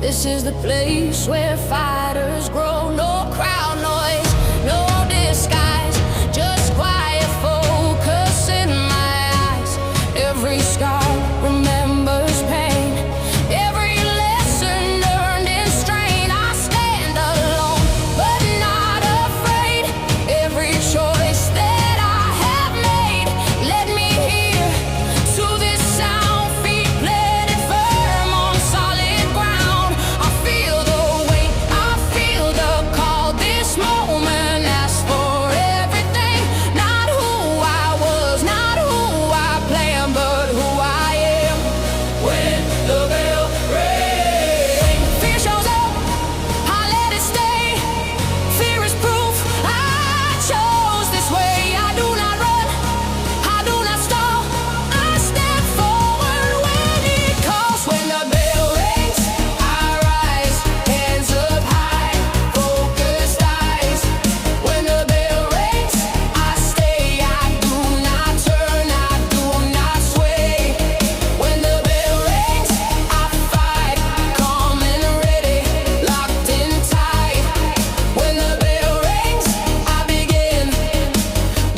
This is the place where fighters grow. No crowd noise, no disguise, just quiet focus in my eyes. Every scar remembers pain, every lesson learned in strain. I stand alone, but not afraid. Every choice that I have made led me here to this sound. Feet planted firm on solid ground. I feel the weight, I feel the call. This moment asks for everything. Not who I was, not who I planned, but who I am. When the bell rings, fear shows up, I let it stay. Fear is proof I chose this way. I do not run, I do not stall, I step forward when it calls. When the bell rings, I rise, hands up high, focused eyes. When the bell rings, I stay, I do not turn, I do not sway. When the bell rings, I fight, calm and ready, locked in tight. When the bell rings, I begin,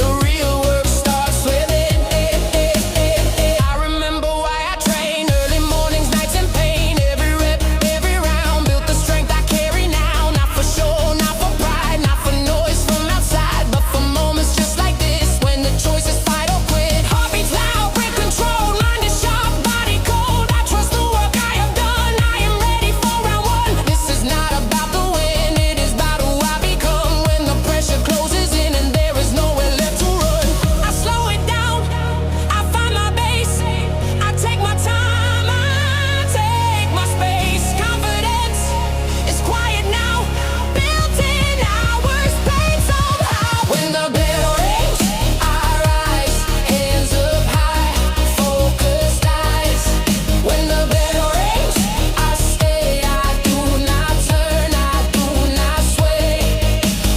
the real work starts within. I remember why I train, early mornings, nights in pain. Every rep, every round, built the strength I carry now. Not for show, not for pride, not for noise from outside, but for moments just like this, when the choice is fight or quit. Heartbeats loud, break control, mind is sharp, body cold. I trust the work I have done, I am ready for round one. This is not about the win, it is about who I become. When the pressure closes in and there is nowhere left to run, I slow it down, I find my base. I take my time, I take my space. Confidence is quiet now, built in hours, paid somehow. When the bell rings, I rise, hands up high, focused eyes. When the bell rings, I stay, I do not turn, I do not sway.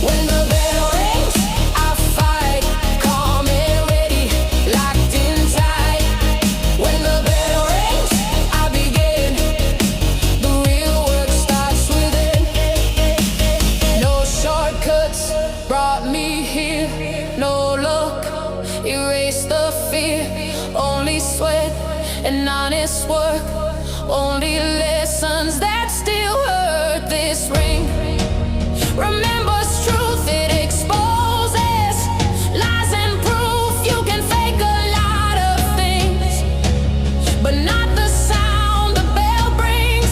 When the bell rings, I fight, calm and ready, locked in tight. When the bell rings, I begin, the real work starts within. No shortcuts brought me here, no luck erased the fear. Only sweat and honest work, only lessons that still hurt. This ring remembers truth, it exposes lies and proof. You can fake a lot of things, but not the sound the bell brings.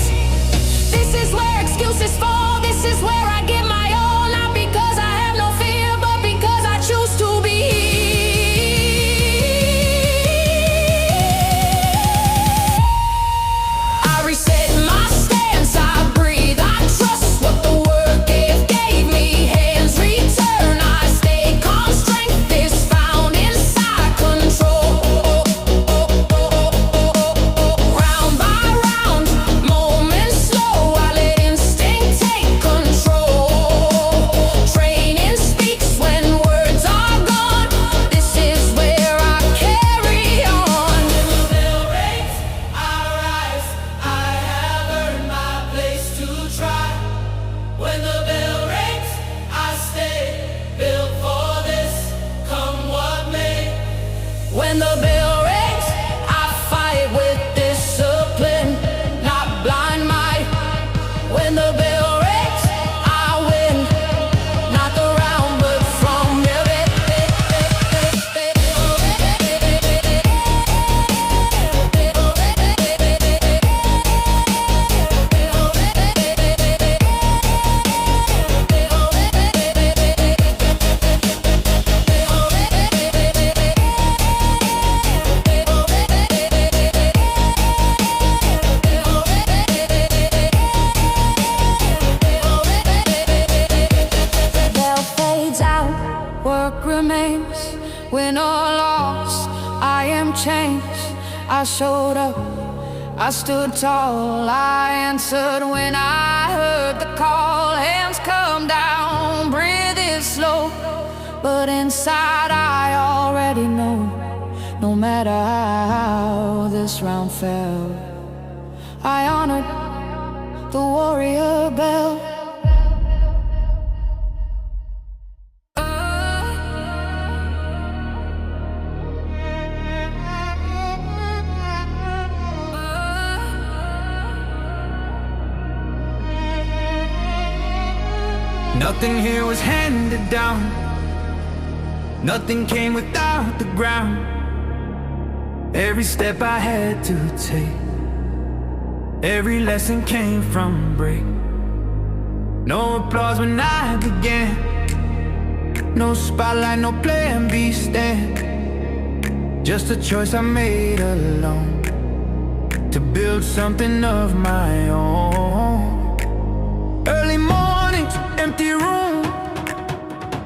This is where excuses fall, this is where I give my all. Not because I have no fear, but because I choose to be. I reset my stance, I breathe, I trust what the word gave me. Hands return, I stay calm, strength is found inside control. Round by round, moments slow, I let instinct take control. Training speaks when words are gone, this is where I carry on. When the bell rings, I rise, I have earned my place to try. When the bell rings, I stay, built for this, come what may. When the bell rings, I fight with discipline, not blind might. When the bell rings, I win, not the round, but from within. Bell fades out, work remains. Win or loss, I am changed. I showed up, I stood tall, I answered when I heard the call. Hands come down, breathe is slow, but inside I already know. No matter how this round fell, I honored the warrior bell. Nothing here was handed down. Nothing came without the ground. Every step I had to take, every lesson came from break. No applause when I began, no spotlight, no plan B stand. Just a choice I made alone, to build something of my own. Early mornings, empty room,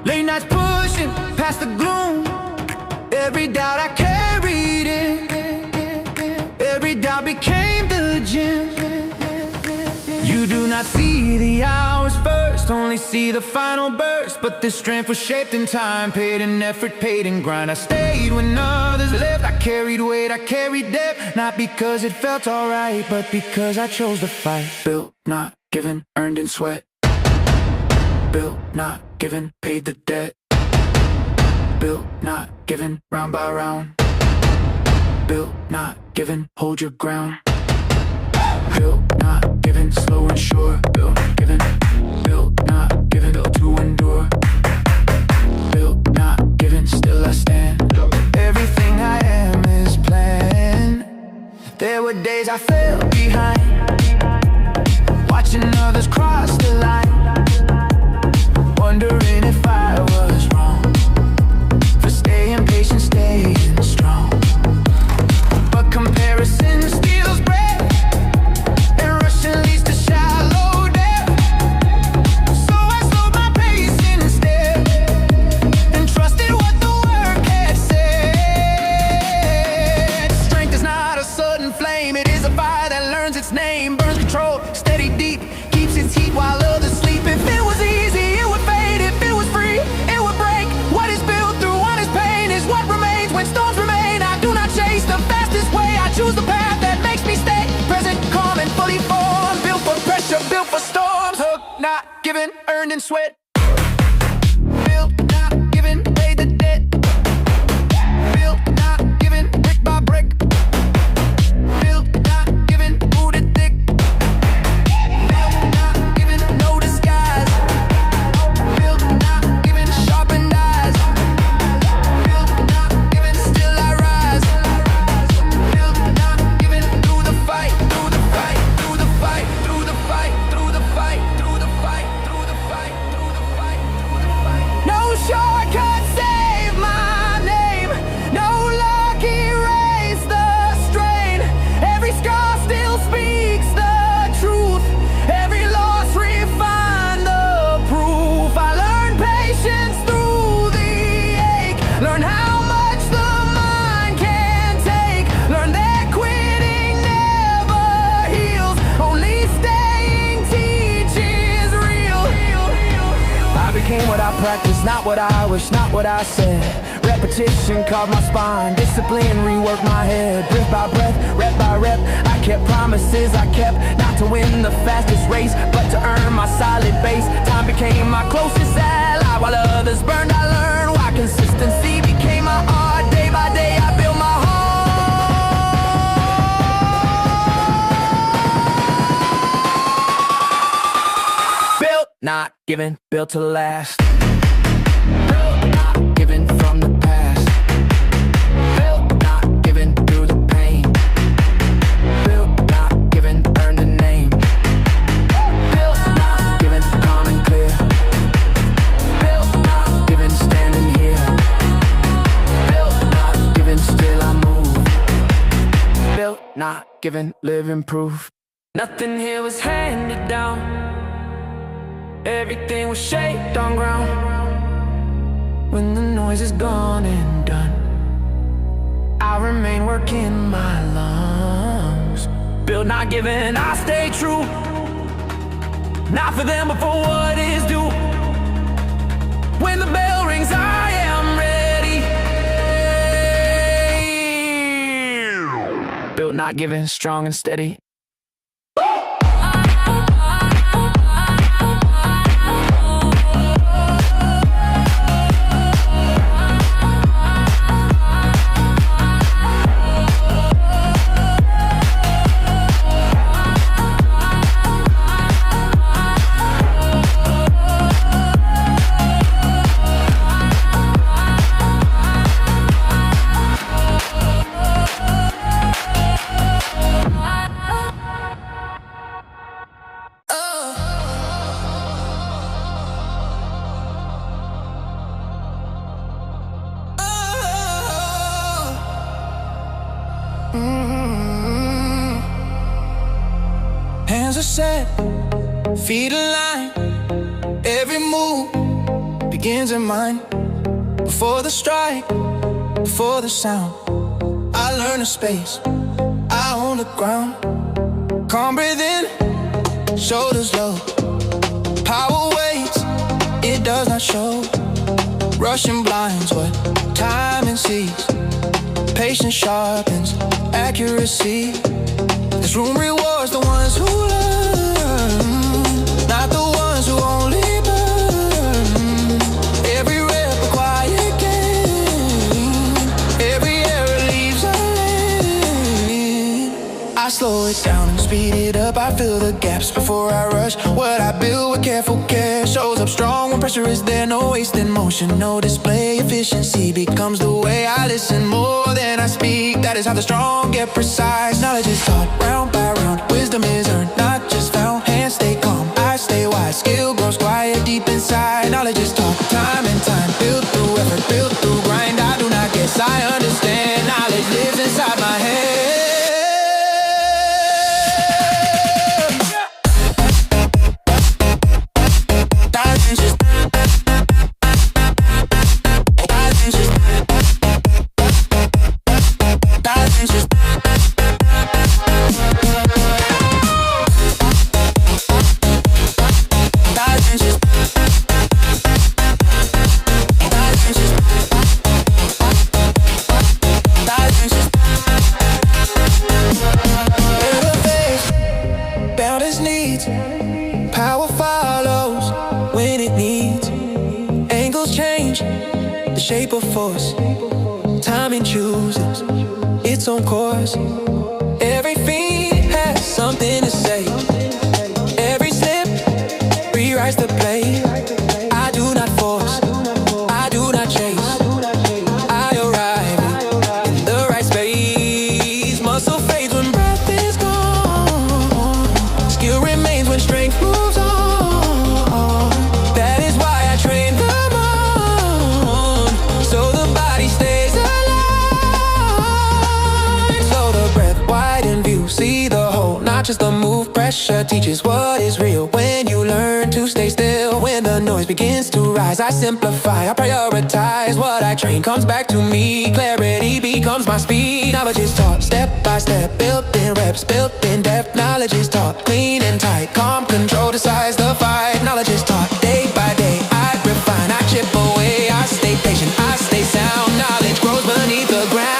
late nights pushing past the gloom. Every doubt I carried in, every doubt became the gym. You do not see the hours first, only see the final burst. But this strength was shaped in time, paid in effort, paid in grind. I stayed when others left, I carried weight, I carried depth. Not because it felt alright, but because I chose to fight. Built, not given, earned in sweat. Built, not given, paid the debt. Built, not given, round by round. Built, not given, hold your ground. Built, not given, slow and sure. Built, given, built, not given, built to endure. Built, not given, still I stand. Everything I am is planned. There were days I fell behind, watching others cross the line, wondering if I was wrong for staying patient, staying strong. But comparison steals breath, and rushing leads to shallow death. So I slowed my pace instead, and trusted what the work had said. Strength is not a sudden flame, it is a fire that learns its name. Burns control, steady deep, keeps its heat while others sleep. If it was easy, it would fade. If it was free, it would break. What is built through honest pain is what remains when storms remain. I do not chase the fastest way, I choose the path that makes me stay present, calm, and fully formed. Built for pressure, built for storms. Hooked, not given, earned in sweat. Built, not given, paid the debt. Built, not given, brick by brick. Built, not given, rooted thick. Built, not given, no disguise. Built, not given, sharpened eyes. Built, not given, still I rise. Built, not given, through the fight, through the fight, through the fight, through the fight, through the fight, through the fight, through the fight, through the fight, through the fight. No shortcut save my name, no luck erase the strain. Every scar still speaks the truth, every loss refine the proof. I learned patience through the ache, learn how much the mind can take, learn that quitting never heals, only staying teaches real. I became what I practiced, not what I wish, not what I said. Repetition carved my spine, discipline reworked my head. Breath by breath, rep by rep, I kept promises I kept. Not to win the fastest race, but to earn my solid base. Time became my closest ally, while others burned I learned why consistency became my art. Day by day I built my heart. Built, not given, built to last. Built, not given from the past. Built, not given through the pain. Built, not given, earned a name. Built, not given, calm and clear. Built, not given, standing here. Built, not given, still I move. Built, not given, living proof. Nothing here was handed down, everything was shaped on ground. When the noise is gone and done, I remain working my lungs. Built, not given, I stay true. Not for them, but for what is due. When the bell rings, I am ready. Built, not given, strong and steady. Tongues are set, feet aligned. Every move begins in mind. Before the strike, before the sound, I learn the space, I own the ground. Calm breathing, shoulders low. Power waits, it does not show. Rushing blinds what timing sees. Patience sharpens accuracy. This room rewards the ones who learn, not the ones who only burn. Every rep a quiet gain, every error leaves a lane. I slow it down and speed it up. I fill the gaps before I rush. What I build with careful care shows up strong when pressure is there. No wasted motion, no display. Efficiency becomes the way I listen more than I speak. That is how the strong get precise. Knowledge is taught round by round. Wisdom is earned, not just found. Hands stay calm, I stay wise. Skill grows quiet deep inside. Knowledge is taught time and time. Built through effort, built through grind. I do not guess, I understand. Knowledge lives inside my head. Power follows when it needs. Angles change the shape of force. Timing chooses its own course. Every feat has something to say. Every slip rewrites the play. I do not force, I do not chase. I arrive in the right space. Muscle fades when breath is gone. Skill remains when strength moves on. That is why I train them on, so the body stays alive. Slow the breath, widen view, see the whole, not just the move. Pressure teaches what is real when you learn to stay still. When the noise begins to rise, I simplify, I prioritize. What I train comes back to me. Clarity becomes my speed. Knowledge is taught step by step, built in reps, built in depth. Knowledge is taught clean and tight, calm control decides the fight. Knowledge is taught day by day, I refine, I chip away. I stay patient, I stay sound. Knowledge grows beneath the ground.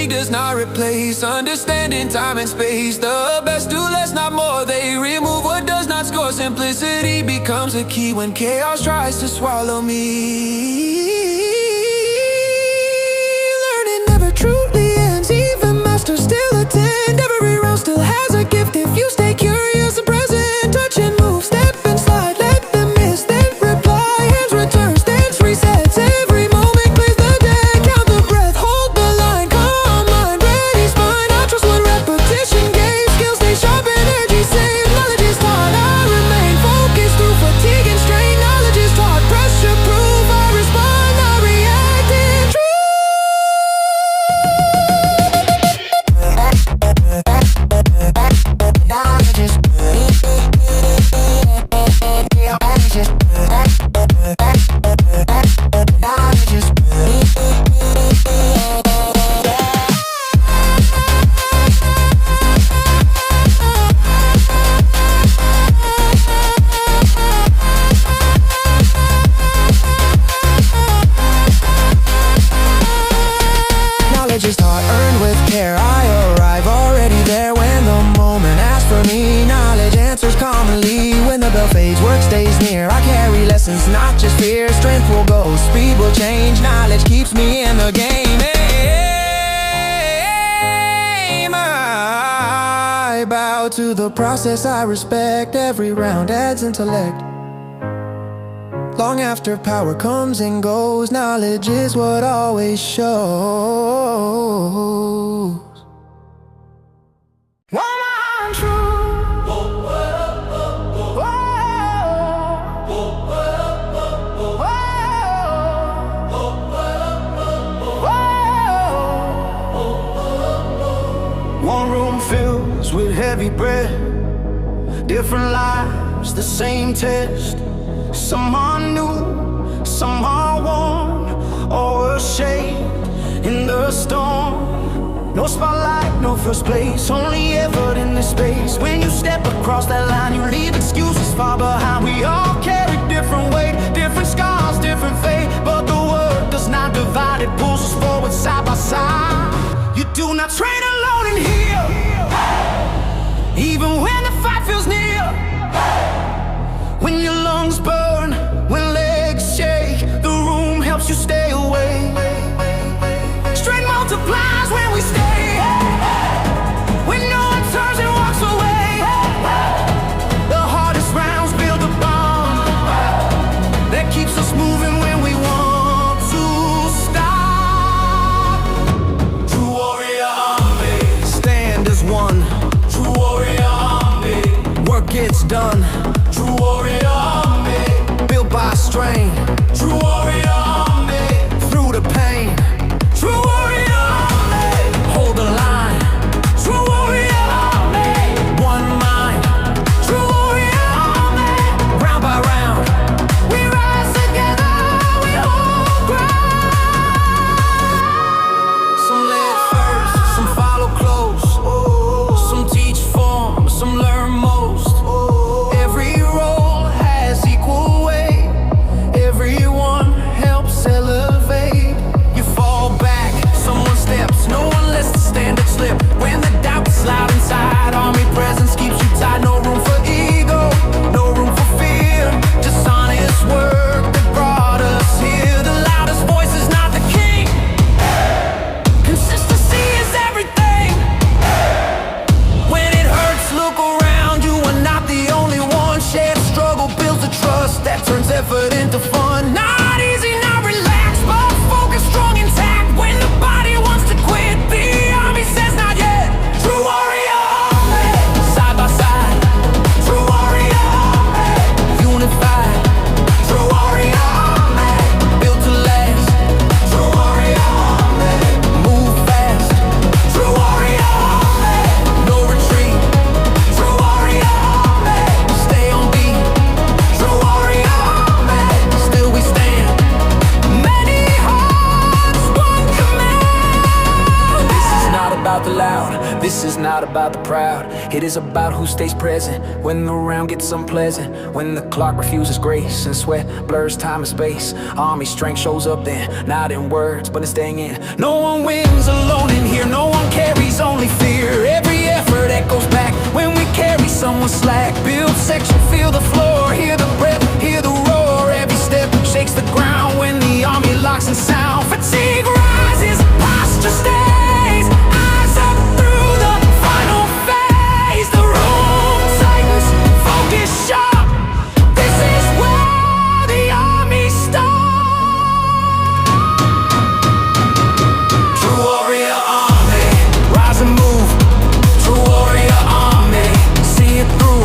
Does not replace understanding time and space. The best do less, not more. They remove what does not score. Simplicity becomes a key when chaos tries to swallow me. Learning never truly ends. Even masters still attend. Every round still has a gift if you stay curious and present. Touch and move, step and slide. Let them miss, then reply. Hands return, stance resets. Every moment clears the deck. Count the breath, hold the line. Repetition gains, skills stay sharp, energy saved. Knowledge is taught, I remain focused through fatigue and strain. Knowledge is taught, pressure proof. I respond, I react in Knowledge is taught, earned with care. I arrive already there when the moment asks for me. Knowledge answers commonly when the bell fades, work stays near. I carry lessons, not just fear. Strength will go, speed will change. Knowledge keeps me in the game. Hey, hey. process I respect, every round adds intellect. Long after power comes and goes, knowledge is what always shows. Woman true. One room fills with heavy bread, different lives, the same test. Some are new, some are worn, or shade in the storm. No spotlight, no first place, only effort in this space. When you step across that line, you leave excuses far behind. We all carry different weight, different scars, different fate, but the word does not divide, it pulls us forward side by side. You do not train alone in here, even when the fight feels near. When your lungs burn, when legs shake, the room helps you stay away. Strength multiplies when we stay, when no one turns and walks away. The hardest rounds build a bond that keeps us moving when we want to stop. True warrior army, stand as one. True warrior army, work gets done. True warrior army, built by strain. True warrior army, through the pain. True warrior army, hold the line. True warrior army, one mind. True warrior army, round by round, we rise together, we hold ground. Some lead first, some follow close. Some teach form, some learn most. Every role has equal weight, everyone helps elevate. You fall back, someone steps, no one lets the standard slip. When the doubts loud inside, army presence keeps you tight. No room for ego, no room for fear, just honest work that brought us here. The loudest voice is not the king, consistency is everything. When it hurts, look around, you are not the only one. Shared struggle builds a trust that turns effort into fun. Not easy, not relaxed, but focused, strong, intact. When the body wants to quit, the army says not yet. True warrior army, side by side. True warrior army, unified. True warrior army, built to last. True warrior army, move fast. True warrior army, no retreat. True warrior army, stay on beat. True warrior army, still we stand. Many hearts, one command. This is not about the loud, this is not about the proud. It is about who stays present when the round gets unpleasant. When the clock refuses grace and sweat blurs time and space. Army strength shows up then, not in words but in staying in. No one wins alone in here, no one carries only fear. Every effort echoes back when we carry someone slack. Build section, feel the floor, hear the breath, hear the roar. Every step shakes the ground when the army locks in sound. Fatigue rises, posture stays, eyes up through the final phase. The room tightens, focus sharp. This is where the army starts. True warrior army, rise and move. True warrior army, see it through.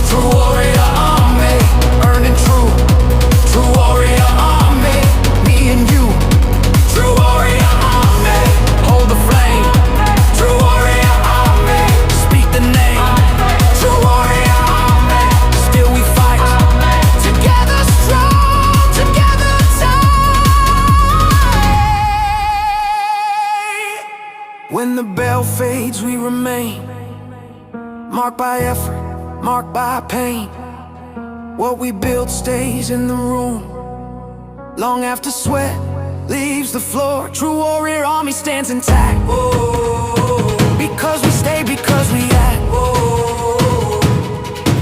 True warrior army, earning true. True warrior army, me and you. True warrior army, hold the flame. True warrior army, speak the name. True warrior army, still we fight. Together strong, together tight. When the bell fades, we remain. Marked by effort, marked by pain. What we build stays in the room, long after sweat leaves the floor. True warrior army stands intact. Because we stay, because we act.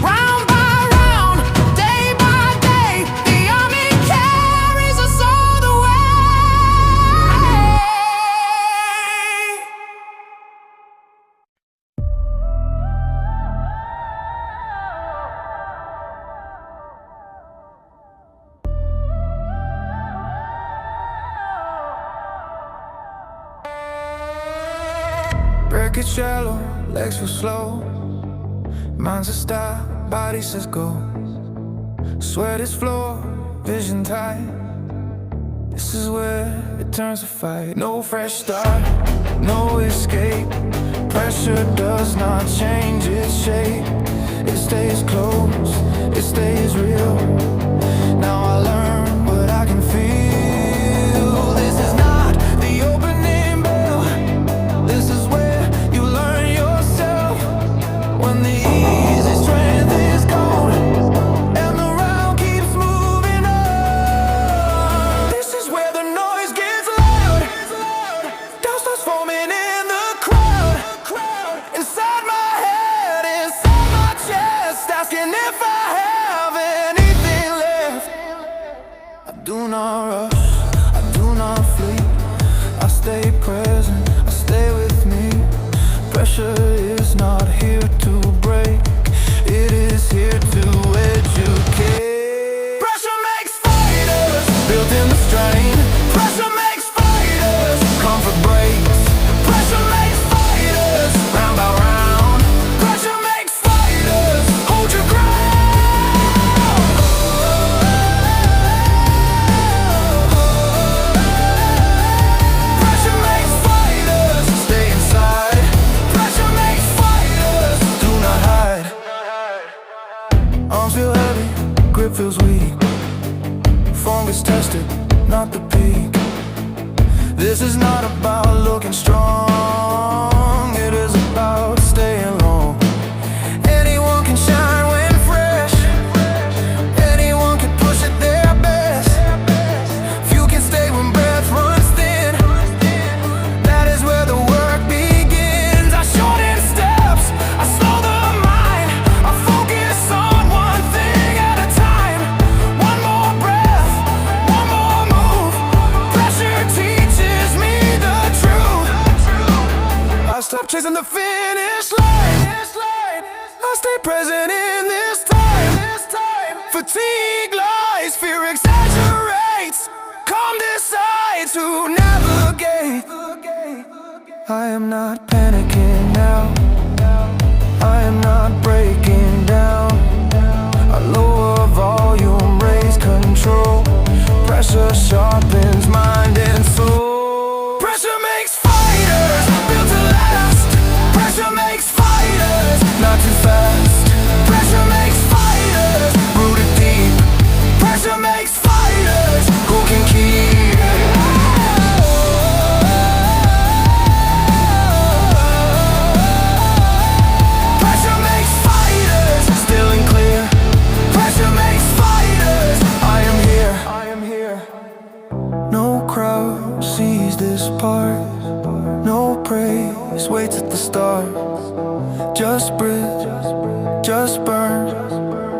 Round by round, day by day, the army carries us all the way. Pocket shallow, legs feel slow. Mind's a style, body says go. Sweat is floor, vision tight. This is where it turns to fight. No fresh start, no escape. Pressure does not change its shape. It stays close, it stays real. Now I learn what I can feel. This is not the opening bell. This is where you learn yourself. When the easy strength is gone and the round keeps moving on. This is where the noise gets loud. Doubt starts forming in the crowd. Inside my head, inside my chest, asking if I have anything left. I do not rush, I do not flee. I stay present, I stay with me. Pressure is not here to break, it is here to educate. Pressure makes fighters, built in the strain. Pressure makes fighters, comfort breaks. Pressure makes fighters, round by round. Pressure makes fighters, hold your ground. Pressure makes fighters, stay inside. Pressure makes fighters, do not hide. Arms feel heavy, grip feels weak. Form gets tested, not the peak. This is not about looking strong, it is about staying long. Anyone can shine when fresh, anyone can push at their best. Few can stay when breath runs thin. That is where the work begins. I shorten steps, I slow the mind. I focus on one thing at a time. One more breath, one more move. Pressure teaches me the truth. I stop chasing the finish line. I stay present in this time. Fatigue lies, fear exaggerates. Calm decides to navigate. I am not panicking now, I am not breaking down. I lower volume, raise control. Pressure sharpens mind and soul. Pressure makes fighters, built to last. Pressure makes fighters, not too fast. Pressure makes fighters, rooted deep. Pressure makes fighters, who can keep. Pressure makes fighters, still and clear. Pressure makes fighters, I am here, I am here. No crowd sees this part. No praise waits at the start. Just breathe, just burn.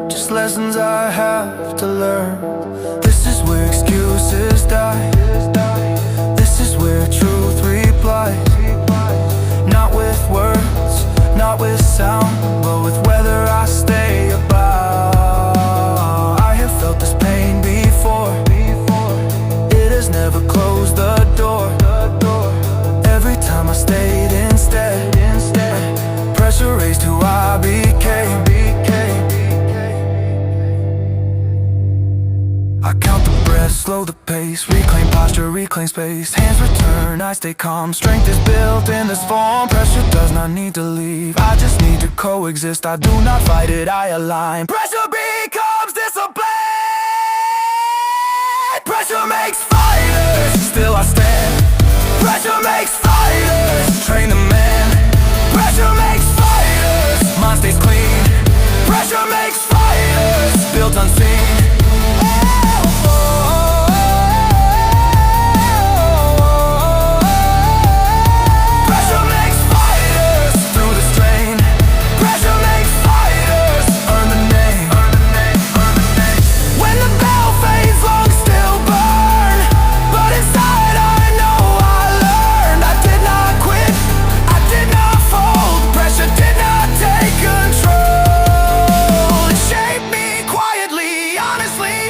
Just lessons I have to learn. This is where excuses die. This is where truth replies. Not with words, not with sound, but with whether I stay about. I have felt this pain before. It has never closed the door. Every time I stayed instead. Pressure raised who I became. I count the breaths, slow the pace. Reclaim posture, reclaim space. Hands return, I stay calm. Strength is built in this form. Pressure does not need to leave, I just need to coexist. I do not fight it, I align. Pressure becomes discipline. Pressure makes fighters, still I stand. Pressure makes fighters, train the man. Pressure makes fighters, mind stays clean. Pressure makes fighters, built unseen. Pressure makes fighters, through the strain. Pressure makes fighters, earn the name. When the bell fades, lungs still burn, but inside I know I learned. I did not quit, I did not fold. Pressure did not take control. It shaped me quietly, honestly.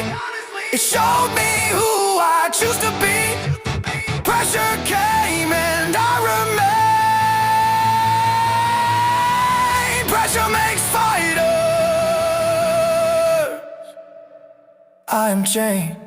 It showed me who I choose to be. Pressure came and I remained. I am chained.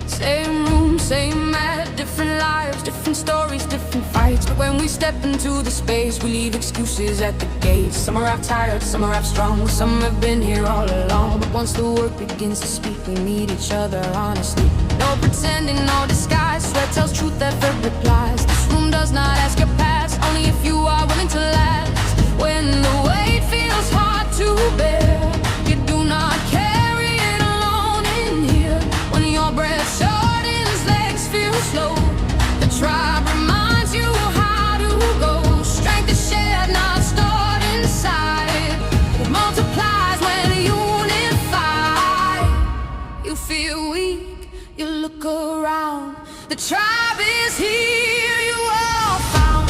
Same room, same mat, different lives, different stories, different fights. But when we step into the space, we leave excuses at the gates. Some arrive tired, some arrive strong, some have been here all along. But once the work begins to speak, we meet each other honestly. No pretending, no disguise, sweat tells truth, effort replies. This room does not ask your past, only if you are willing to last. When the weight feels hard to bear, you do not carry it alone in here. When your breath shortens, legs feel slow, the tribe reminds you how to go. Strength is shared, not stored inside. It multiplies when you unify. You feel weak, you look around, the tribe is here, you all found.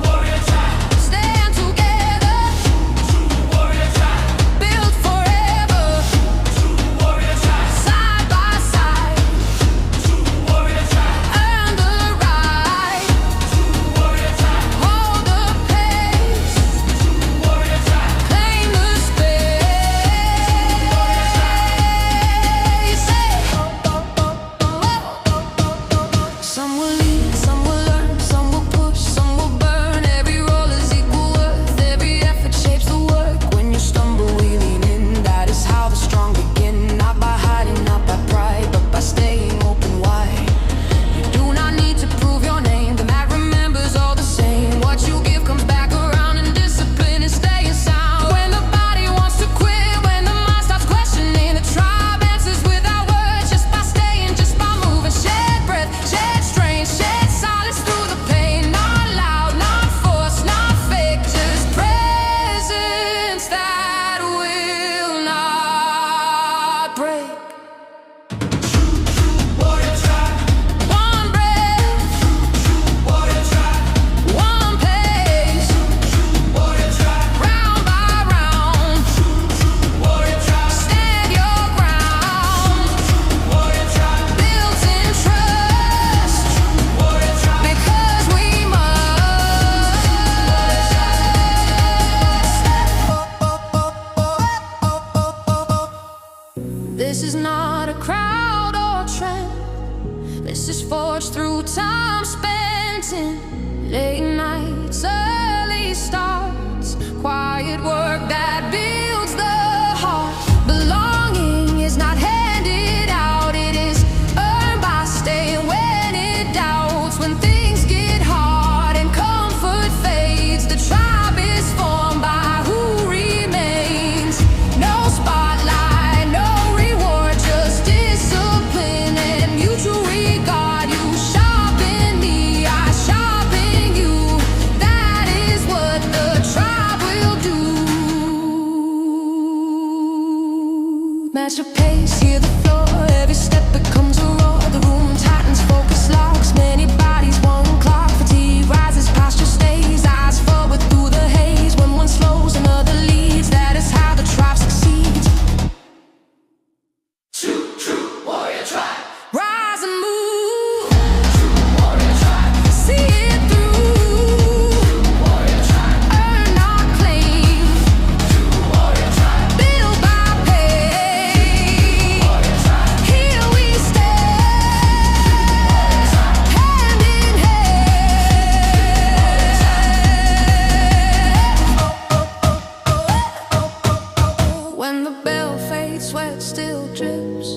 Warrior tribe. Stand together, Warrior tribe. build forever, Warrior tribe. side by side. Warrior tribe. Earn the right, Warrior tribe. hold the pace, Warrior tribe. claim the space. Some will lead, some will learn, some will push, some will burn. Every role is equal worth, every effort shapes the work. When you stumble, we lean in, that is how the strong begin. Not by hiding, not by pride, but by staying open wide. You do not need to prove your name, the mat remembers all the same. What you give comes back around, and discipline is staying sound. When the body wants to quit, when the mind starts questioning, the tribe answers without words, just by staying, just by moving. Shed breath, shed strain, shed silence through the pain. Not loud, not forced, not fake, just presence that will not break. Warrior tribe. One breath, Warrior tribe. one pace, Warrior tribe. round by round. Warrior tribe. Stand your ground, Warrior tribe. built in trust, Warrior tribe. because we must. This is not a crowd or trend. This is forged through time spent in late nights, early starts, quiet work that builds the heart. Belonging is not handed out, it is earned by staying when it doubts. When things get hard and comfort fades, the tribe is formed by who remains. No spotlight, no reward, just discipline and mutual regard. You sharpen me, I sharpen you. That is what the tribe will do. Match your pace, hear the floor, every step becomes a roar. The room tightens, focus locks, many bodies, one clock. Fatigue rises, posture stays, eyes forward through the haze. When one slows, another leads, that is how the tribe succeeds. True warrior tribe. Rise and move, Warrior tribe. see it through. Warrior tribe. Earn our claim, Warrior tribe. build by pace. Warrior tribe. Here we stand, hand in hand. When the bell fades, sweat still drips,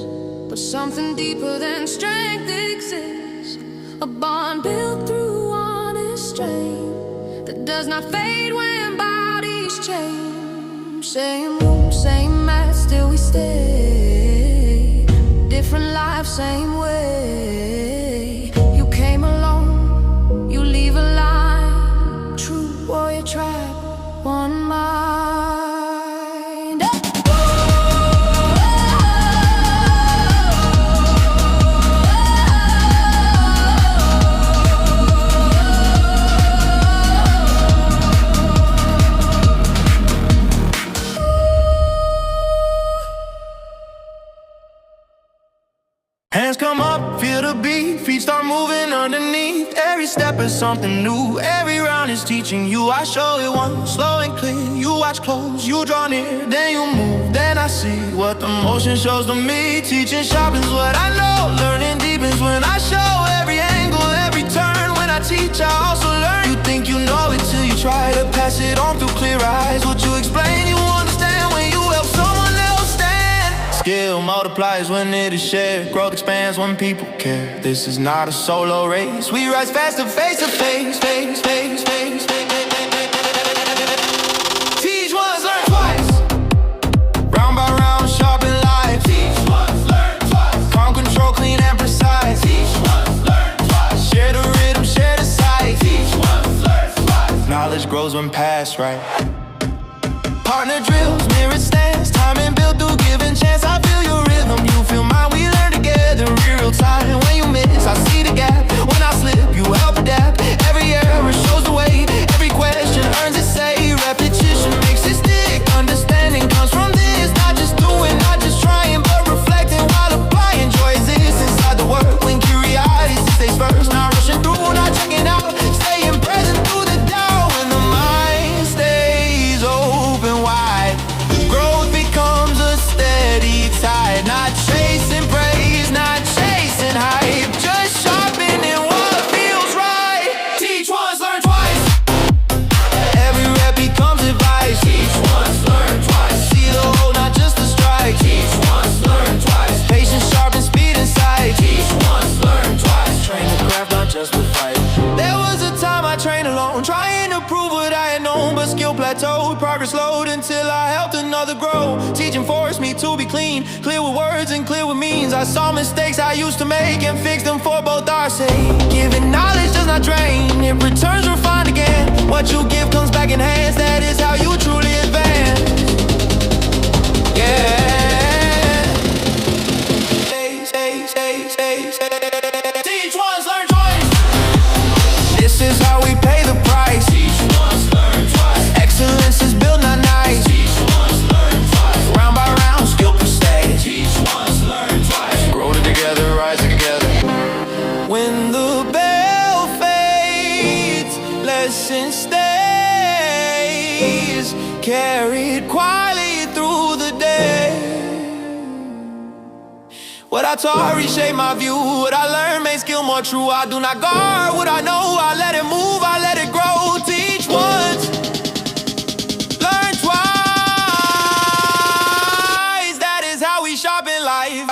but something deeper than strength exists. A bond built through honest strain that does not fade when bodies change. Same room, same mat, still we stay. Different lives, same way. You came alone, you leave a line. True warrior tribe, one Feel the beat, feet start moving underneath. Every step is something new, every round is teaching you. I show it once, slow and clear. You watch close, you draw near, then you move. Then I see what the motion shows to me. Teaching sharpens what I know, learning deepens when I show. Every angle, every turn, when I teach I also learn. You think you know it till you try to pass it on through clear eyes. What you explain, you understand when you help someone else stand. Skill multiplies when it is shared. Growth expands when people care. This is not a solo race. We rise faster face to face, face, face, face, face. Teach once, learn twice. Round by round, sharpen life. Teach once, learn twice. Calm, control, clean and precise. Teach once, learn twice. Share the rhythm, share the sight. Teach once, learn twice. Knowledge grows when passed right. Partner drills, mirrored stance. Timing built through giving chance. I feel your rhythm, you feel mine. We learn together in real time. When you miss, I see the gap. When I slip, you help adapt. Every error shows the way. Every question earns its say. Repetition makes it stick. Understanding comes from this. Not just doing, not just trying, but reflecting while applying. Joy exists inside the work when curiosity stays first. Not rushing through, not checking out. Staying present through the doubt. When the mind stays open wide, growth becomes a steady tide. Not chasing praise, not chasing hype, just sharpening what feels right. Teach once, learn twice. Every rep becomes advice. Teach once, learn twice. See the whole, not just the strike. Teach once, learn twice. Patience sharpens speed and sight. Teach once, learn twice. Train the craft, not just with fight. There was a time I trained alone, trying to prove what I had known, but skill plateaued, progress slowed until I helped another grow. Teaching forced me to be clean, clear with words and clear with means. I saw mistakes I used to make and fixed them for both our sake. Giving knowledge does not drain, it returns refined again. What you give comes back enhanced, that is how you truly advance. Yeah. Teach once, learn twice. This is how we pay the price. Teach once, learn twice. Excellence is built, not nice. Teach once, learn twice. Round by round, skill per stage. Teach once, learn twice. Grow together, rise together. When the bell fades, lesson stays. Carried quietly through the day. What I taught reshaped my view. What I learned made skill more true. I do not guard what I know. I let it move, I let it grow. Teach once, learn twice. That is how we sharpen life.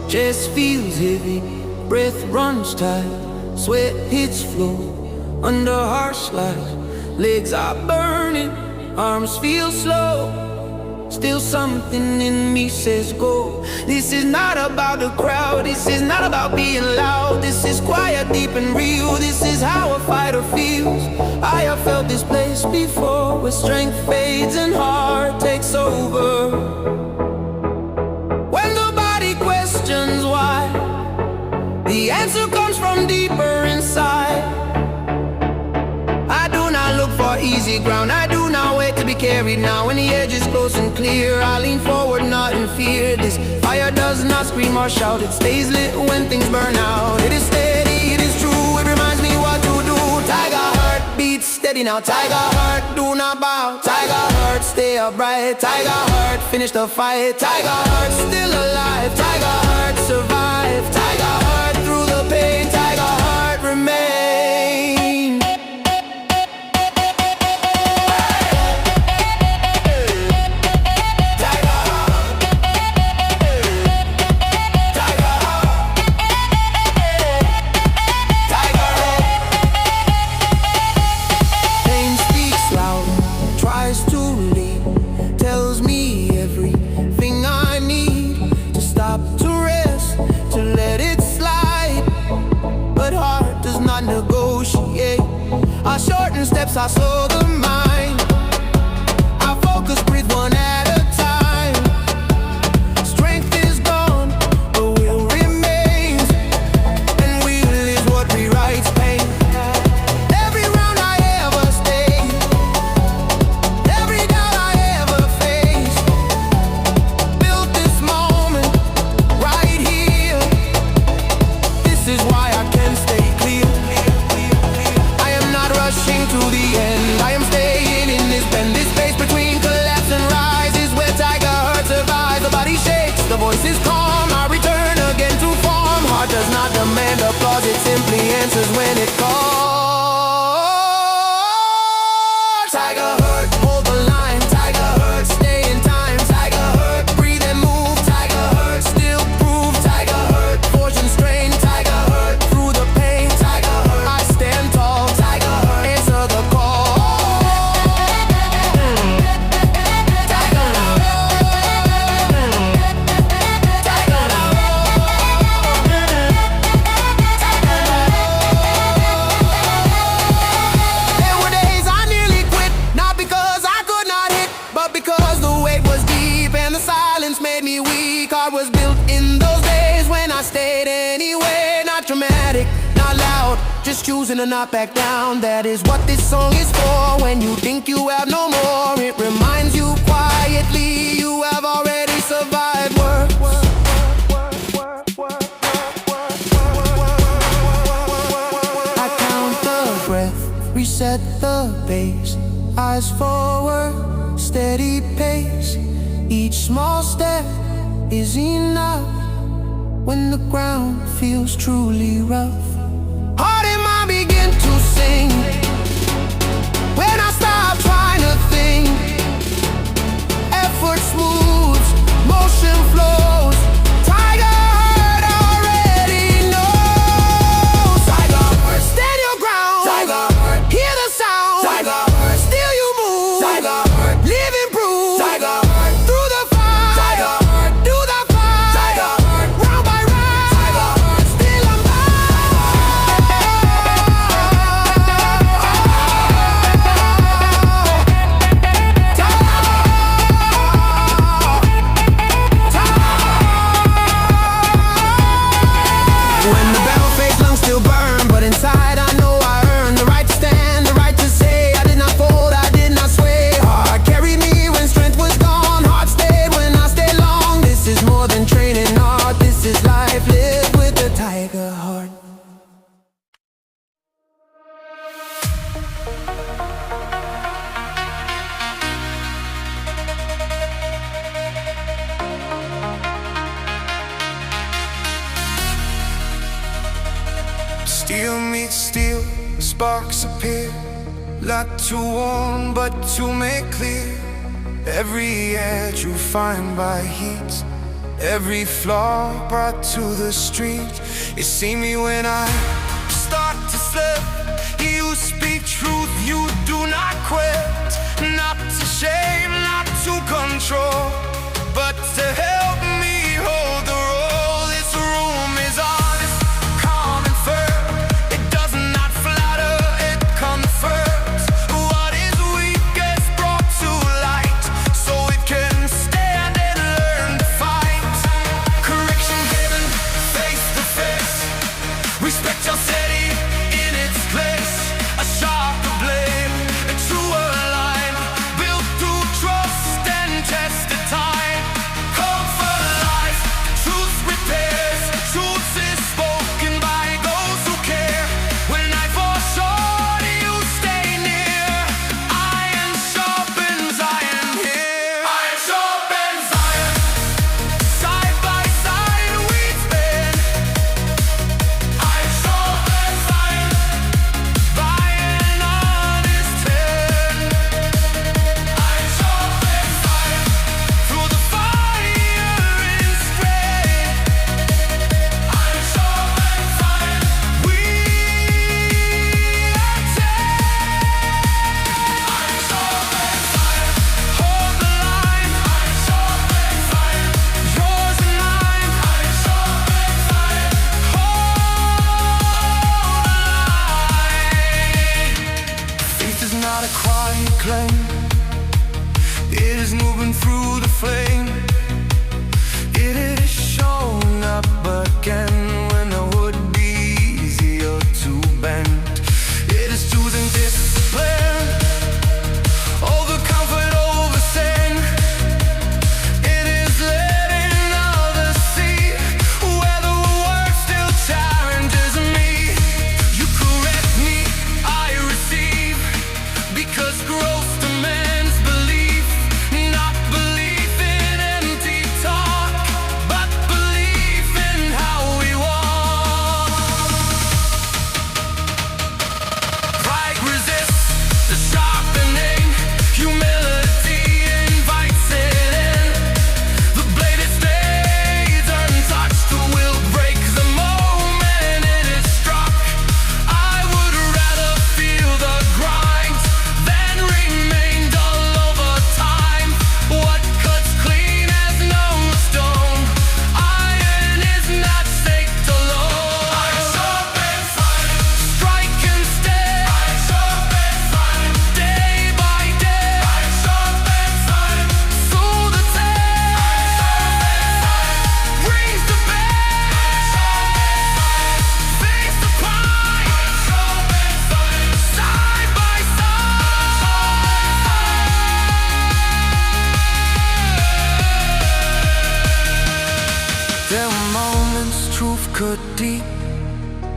Chest feels heavy, breath runs tight, sweat hits floor under harsh light. Legs are burning, arms feel slow. Still something in me says go. This is not about the crowd, this is not about being loud. This is quiet, deep and real, this is how a fighter feels. I have felt this place before, where strength fades and heart takes over. Questions why, the answer comes from deeper inside. I do not look for easy ground, I do not wait to be carried. Now when the edge is close and clear, I lean forward, not in fear. This fire does not scream or shout, it stays lit when things burn out. It is steady, it is true, it reminds me what to do. Tiger heart beats steady now, tiger heart do not bow. Tiger heart stay upright, tiger heart finish the fight. Tiger heart still alive, tiger heart survive. Tiger heart through the pain, tiger heart remain. Tiger heart, tiger heart, tiger heart. Pain speaks loud, tries to lead, tells me everything I need to stop, to rest, steps, I slow the mind. I focus, breathe one at a time. Strength is gone, the will remains, and will is what rewrites pain. Every round I ever stayed, every doubt I ever faced, built this moment right here. This is why I can stay clear. I am not rushing to the end, I am staying in this bend. This space between collapse and rise is where Tiger Heart survives. The body shakes, the voice is calm, I return again to form. Heart does not demand applause, it simply answers when it calls. Tiger Heart, hold the line. Tiger Heart, stay in time. Tiger Heart, breathe and move. Tiger Heart, still prove. Tiger Heart, fortune strain. Tiger Heart, through the pain. Tiger Heart, I stand tall. Tiger Heart, answer the call. Tiger Heart, Tiger Heart. There were days I nearly quit, not because I could not hit, but because the weight was deep and the silence made me weak. Heart was built in those days when I stayed anyway. Not dramatic, not loud, just choosing to not back down. That is what this song is for. When you think you have no more, it reminds you quietly you have already survived. Work. I count the breath, reset the pace, eyes forward, steady pace. Each small step is enough when the ground feels truly rough. Heart in mind begin to sing when I stop trying to think. Effort smooths, motion flows. Tiger Heart already knows. Tiger Heart, stand your ground. Tiger Heart, hear the sound. Tiger Heart, still you move. Tiger Heart, live and prove. Tiger Heart, through the fire. Tiger Heart, do the fight. Tiger Heart, round by round. Tiger Heart, still I'm when the battle fades, lungs still burn, but inside I know I earned the right to stand, the right to say I did not fold, I did not sway. Heart carried me when strength was gone. Heart stayed when I stayed long. This is more than training art, this is life lived with the Tiger Heart. Steel meets steel, sparks appear. Not to warn, but to make clear. Every edge you find by heat, every flaw brought to the street. You see me when I start to slip. You speak truth, you do not quit. Not to shame, not to control, but to help me hold the role. This room is honest, calm and firm. It does not flatter, it confirms. What is weak is brought to light, so it can stand and learn to fight. Correction given, face to face. Respect your city in its place. A sharper blade, a truer line, built through trust.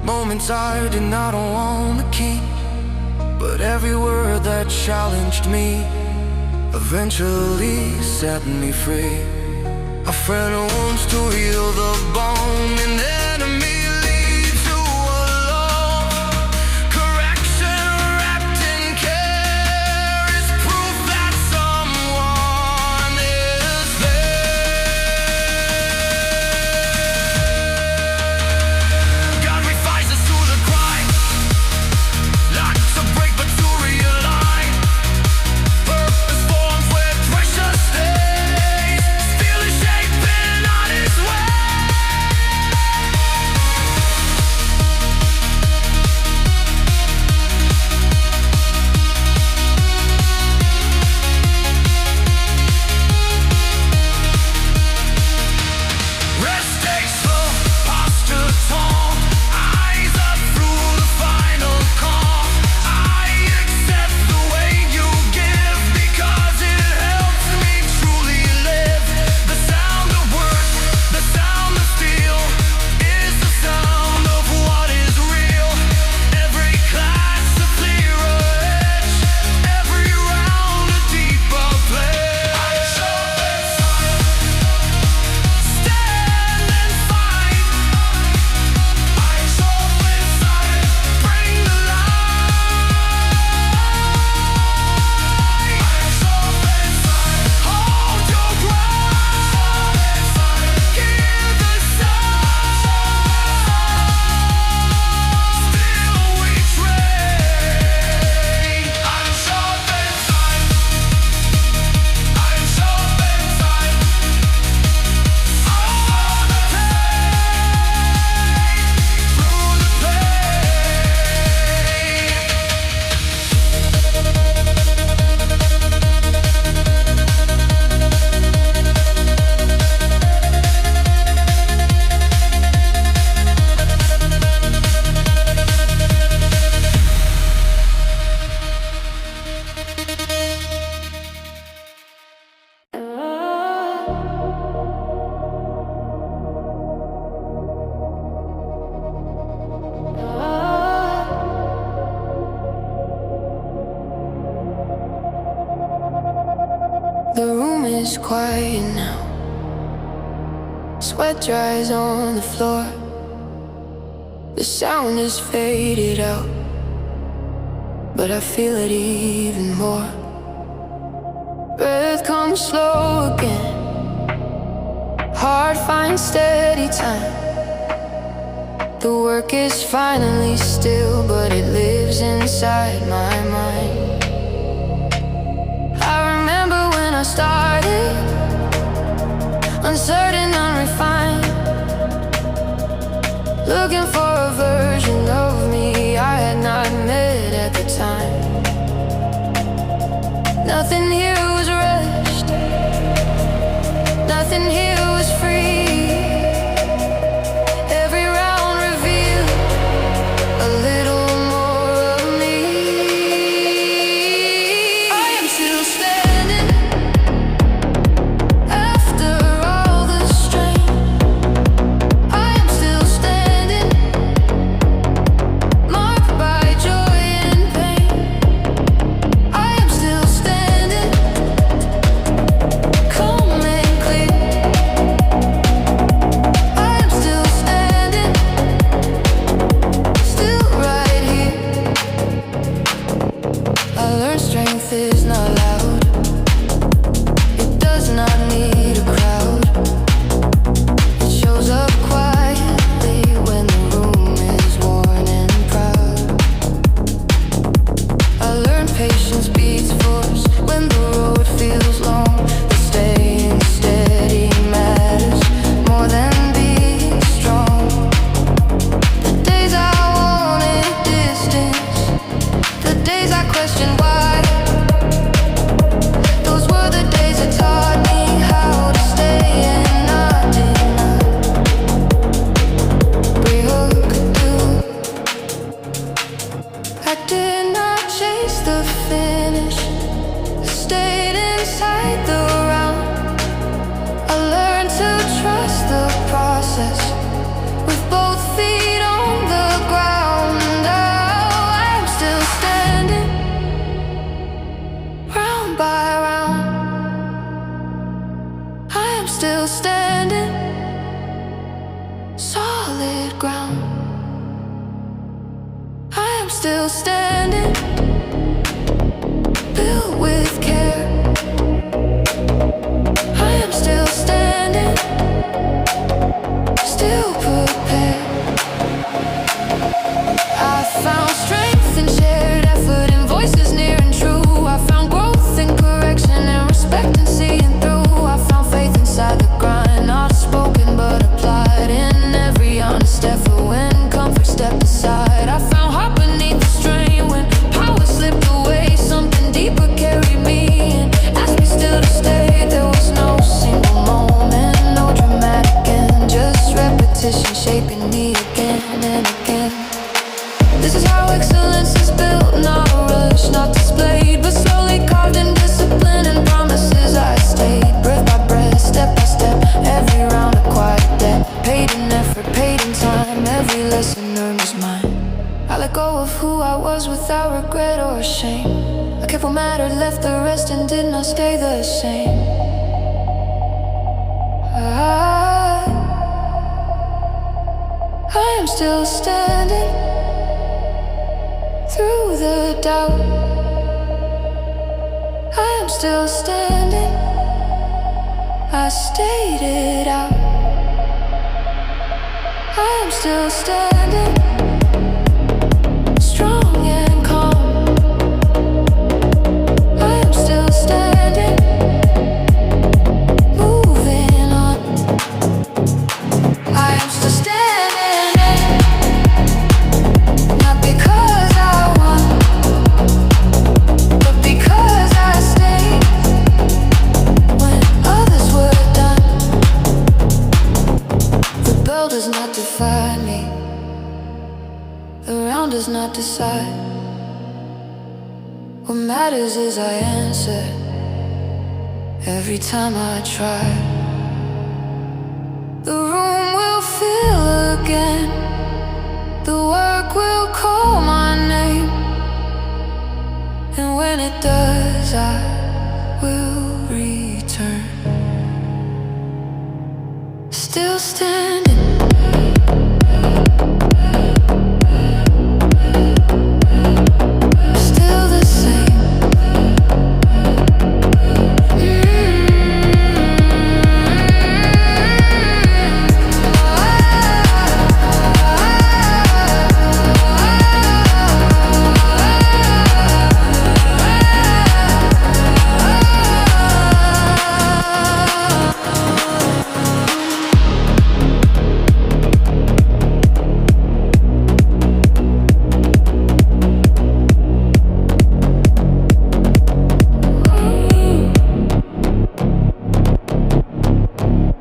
Moments I did not want to keep, but every word that challenged me eventually set me free. A friend wants to heal the bone, an enemy leads to a love. Correction wrapped in care is proof that someone is there. God refines us through the grind, not to break but to realign. Purpose forms where pressure stays, feel it shaping on its way. Rest takes slow, posture tall, eyes up through the final call. I accept the way you give because it helps me truly live. The sound of words, the sound of steel is the sound of what is real. Every class a clearer edge, every round a deeper play. Stand and fight. Eyes open side, bring the light. Eyes open side, hold your ground. Give the sign. Still we trade. Eyes open side. Eyes open side. I wanna play through the The room is quiet now. Sweat dries on the floor. The sound is faded out, but I feel it even more. Breath comes slow again. Heart finds steady time. The work is finally still, but it lives inside my mind. I remember when I started, uncertain, unrefined, looking for a version of me I had not met at the time. Nothing here was rushed, nothing here was free. Every round revealed a little more of me. I am still standing after all the strain. I am still standing, marked by joy and pain. I am still standing, calm and clear. am still standing, solid ground. I am still standing, built with care. I am still standing, still prepared. I found strength in shared effort and voices near and true. I found growth in correction and respect and seeing through. I found faith inside the grind, not spoken but applied in every honest effort when comfort stepped aside. I found heart beneath the strain when power slipped away. Something deeper carried me and asked me still to stay. There was no single moment, no dramatic end, just repetition shaping me again and again. This is how excellence is built, not rushed, not displayed, but slowly carved in discipline and promises I stayed. Breath by breath, step by step, every round a quiet debt. Paid in effort, paid in time, every lesson earned was mine. I let go of who I was without regret or shame. I kept what mattered, left the rest, and did not stay the same. I am still standing through the doubt. I am still standing, I stayed it out. I am still standing, strong and calm. I am still standing, moving on. I am still standing, not because I won, but because I stayed when others were done. The bell does not define me, the round does not decide. What matters is I answer every time I try. The room will fill again, the work will call my name, and when it does I will return. Still standing.